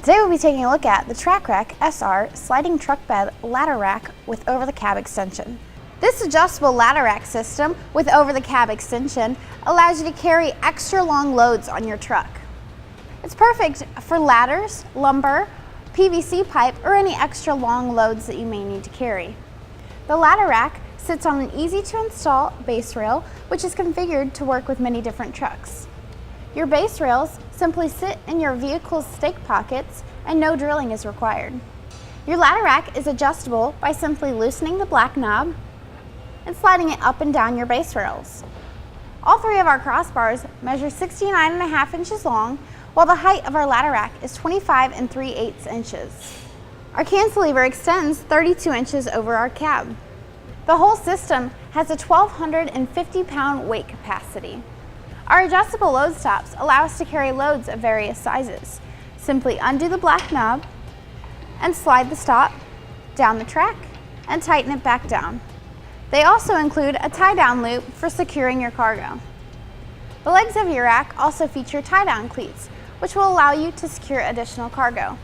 Today we'll be taking a look at the TracRac SR sliding truck bed ladder rack with over-the-cab extension. This adjustable ladder rack system with over-the-cab extension allows you to carry extra long loads on your truck. It's perfect for ladders, lumber, PVC pipe, or any extra long loads that you may need to carry. The ladder rack sits on an easy-to-install base rail, which is configured to work with many different trucks. Your base rails simply sit in your vehicle's stake pockets and no drilling is required. Your ladder rack is adjustable by simply loosening the black knob and sliding it up and down your base rails. All three of our crossbars measure 69.5 inches long, while the height of our ladder rack is 25 3/8 inches. Our cantilever extends 32 inches over our cab. The whole system has a 1,250-pound weight capacity. Our adjustable load stops allow us to carry loads of various sizes. Simply undo the black knob and slide the stop down the track and tighten it back down. They also include a tie-down loop for securing your cargo. The legs of your rack also feature tie-down cleats, which will allow you to secure additional cargo.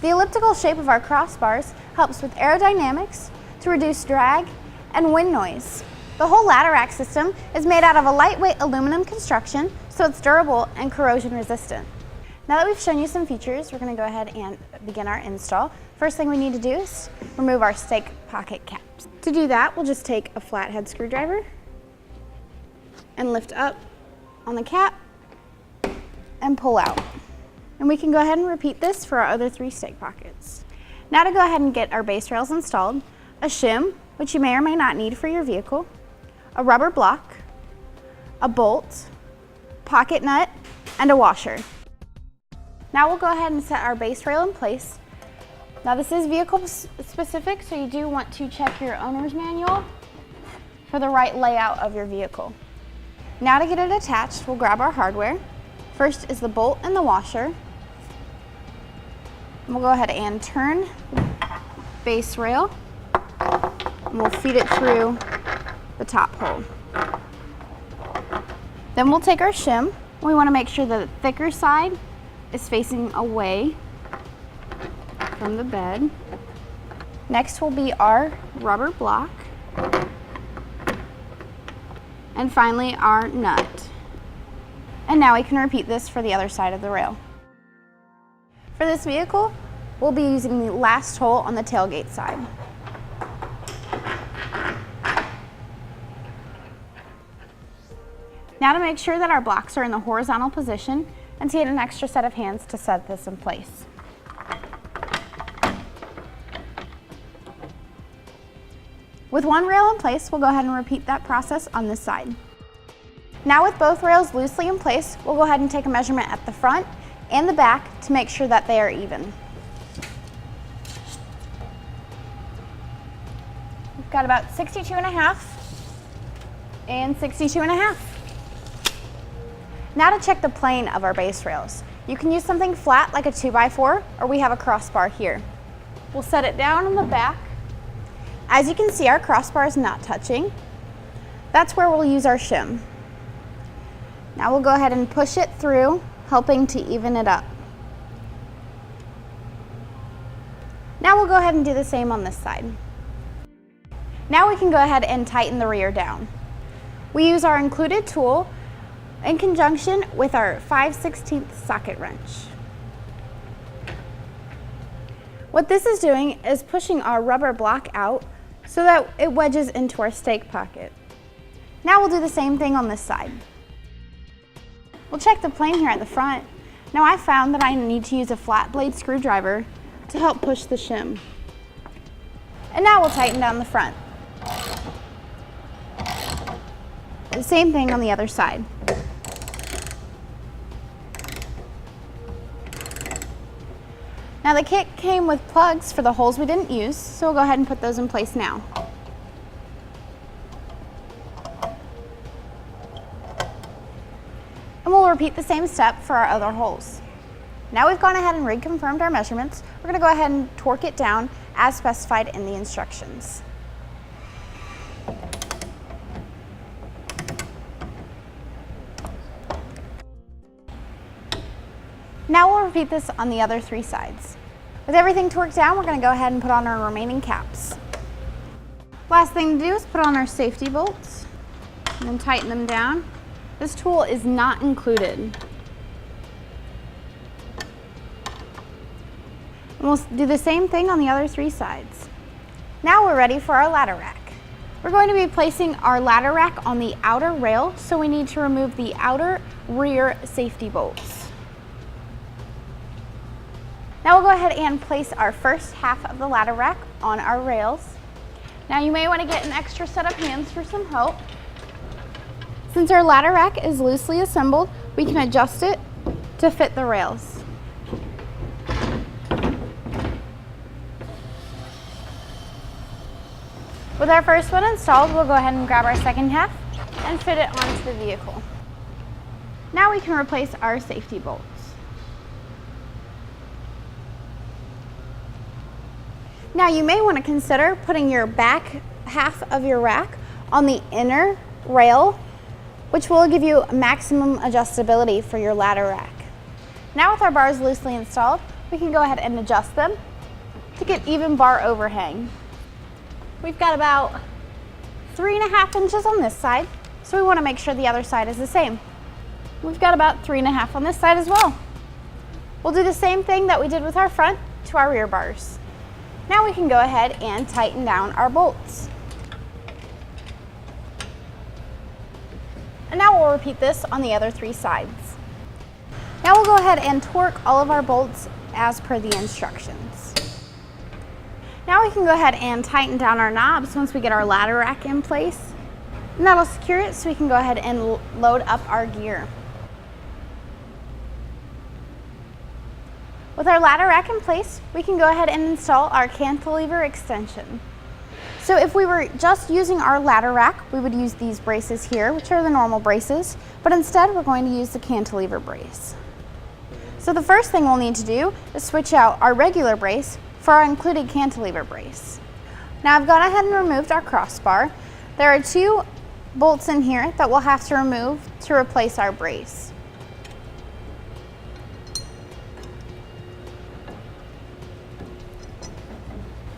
The elliptical shape of our crossbars helps with aerodynamics to reduce drag and wind noise. The whole ladder rack system is made out of a lightweight aluminum construction, so it's durable and corrosion resistant. Now that we've shown you some features, we're going to go ahead and begin our install. First thing we need to do is remove our stake pocket caps. To do that, we'll just take a flathead screwdriver and lift up on the cap and pull out. And we can go ahead and repeat this for our other three stake pockets. Now to go ahead and get our base rails installed, a shim, which you may or may not need for your vehicle, a rubber block, a bolt, pocket nut, and a washer. Now we'll go ahead and set our base rail in place. Now this is vehicle specific, so you do want to check your owner's manual for the right layout of your vehicle. Now to get it attached, we'll grab our hardware. First is the bolt and the washer. We'll go ahead and turn the base rail and we'll feed it through the top hole. Then we'll take our shim. We want to make sure that the thicker side is facing away from the bed. Next will be our rubber block. And finally our nut. And now we can repeat this for the other side of the rail. For this vehicle, we'll be using the last hole on the tailgate side. Now to make sure that our blocks are in the horizontal position and to get an extra set of hands to set this in place. With one rail in place, we'll go ahead and repeat that process on this side. Now with both rails loosely in place, we'll go ahead and take a measurement at the front and the back to make sure that they are even. We've got about 62.5 and 62.5. Now to check the plane of our base rails. You can use something flat like a 2x4, or we have a crossbar here. We'll set it down on the back. As you can see, our crossbar is not touching. That's where we'll use our shim. Now we'll go ahead and push it through, helping to even it up. Now we'll go ahead and do the same on this side. Now we can go ahead and tighten the rear down. We use our included tool in conjunction with our 5/16 socket wrench. What this is doing is pushing our rubber block out so that it wedges into our stake pocket. Now we'll do the same thing on this side. We'll check the plane here at the front. Now I found that I need to use a flat blade screwdriver to help push the shim. And now we'll tighten down the front. The same thing on the other side. Now the kit came with plugs for the holes we didn't use, so we'll go ahead and put those in place now. And we'll repeat the same step for our other holes. Now we've gone ahead and reconfirmed our measurements, we're going to go ahead and torque it down as specified in the instructions. Now we'll repeat this on the other 3 sides. With everything torqued down, we're going to go ahead and put on our remaining caps. Last thing to do is put on our safety bolts and then tighten them down. This tool is not included. And we'll do the same thing on the other 3 sides. Now we're ready for our ladder rack. We're going to be placing our ladder rack on the outer rail, so we need to remove the outer rear safety bolts. Now we'll go ahead and place our first half of the ladder rack on our rails. Now you may want to get an extra set of hands for some help. Since our ladder rack is loosely assembled, we can adjust it to fit the rails. With our first one installed, we'll go ahead and grab our second half and fit it onto the vehicle. Now we can replace our safety bolts. Now you may want to consider putting your back half of your rack on the inner rail, which will give you maximum adjustability for your ladder rack. Now with our bars loosely installed, we can go ahead and adjust them to get even bar overhang. We've got about 3.5 inches on this side, so we want to make sure the other side is the same. We've got about 3.5 on this side as well. We'll do the same thing that we did with our front to our rear bars. Now we can go ahead and tighten down our bolts. And now we'll repeat this on the other 3 sides. Now we'll go ahead and torque all of our bolts as per the instructions. Now we can go ahead and tighten down our knobs once we get our ladder rack in place. And that'll secure it so we can go ahead and load up our gear. With our ladder rack in place, we can go ahead and install our cantilever extension. So if we were just using our ladder rack, we would use these braces here, which are the normal braces, but instead we're going to use the cantilever brace. So the first thing we'll need to do is switch out our regular brace for our included cantilever brace. Now I've gone ahead and removed our crossbar. There are 2 bolts in here that we'll have to remove to replace our brace.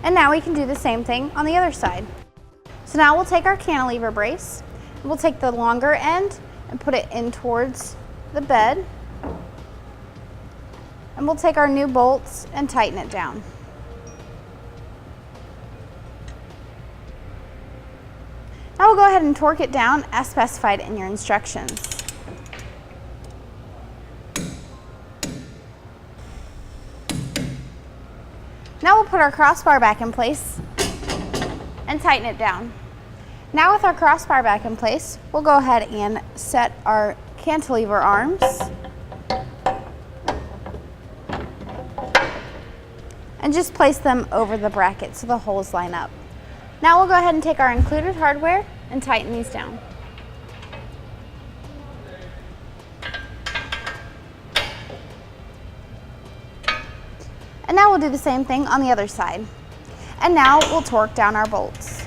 And now we can do the same thing on the other side. So now we'll take our cantilever brace, we'll take the longer end and put it in towards the bed, and we'll take our new bolts and tighten it down. Now we'll go ahead and torque it down as specified in your instructions. Now we'll put our crossbar back in place and tighten it down. Now with our crossbar back in place, we'll go ahead and set our cantilever arms and just place them over the bracket so the holes line up. Now we'll go ahead and take our included hardware and tighten these down. And now we'll do the same thing on the other side. And now we'll torque down our bolts.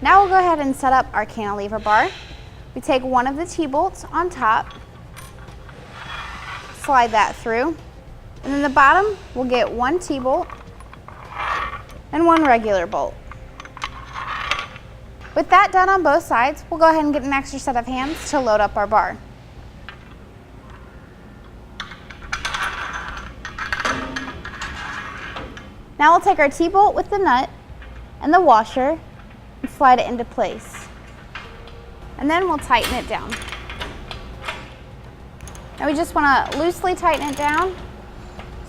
Now we'll go ahead and set up our cantilever bar. We take one of the T-bolts on top, slide that through, and then the bottom we'll get 1 T-bolt and 1 regular bolt. With that done on both sides, we'll go ahead and get an extra set of hands to load up our bar. Now we'll take our T-bolt with the nut and the washer and slide it into place. And then we'll tighten it down. Now we just want to loosely tighten it down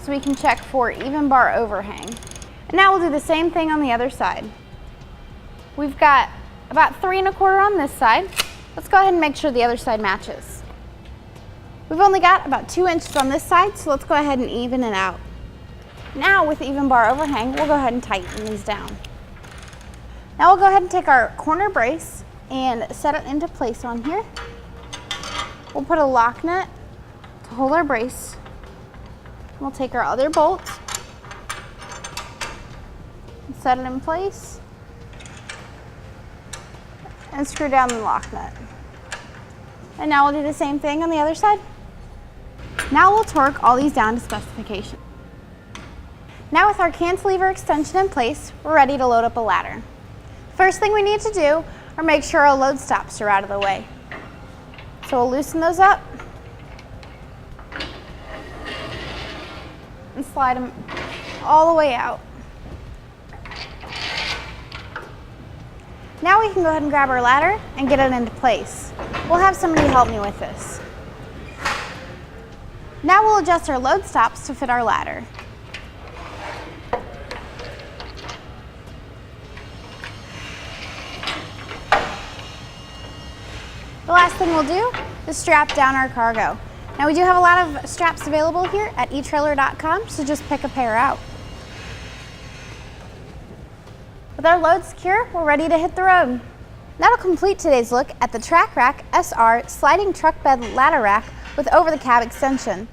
so we can check for even bar overhang. And now we'll do the same thing on the other side. We've got about 3 1/4 on this side. Let's go ahead and make sure the other side matches. We've only got about 2 inches on this side, so let's go ahead and even it out. Now with even bar overhang, we'll go ahead and tighten these down. Now we'll go ahead and take our corner brace and set it into place on here. We'll put a lock nut to hold our brace. We'll take our other bolt and set it in place and screw down the lock nut. And now we'll do the same thing on the other side. Now we'll torque all these down to specification. Now with our cantilever extension in place, we're ready to load up a ladder. First thing we need to do are make sure our load stops are out of the way. So we'll loosen those up and slide them all the way out. Now we can go ahead and grab our ladder and get it into place. We'll have somebody help me with this. Now we'll adjust our load stops to fit our ladder. The last thing we'll do is strap down our cargo. Now we do have a lot of straps available here at Etrailer.com, so just pick a pair out. With our load secure, we're ready to hit the road. That'll complete today's look at the TracRac SR Sliding Truck Bed Ladder Rack with over-the-cab extension.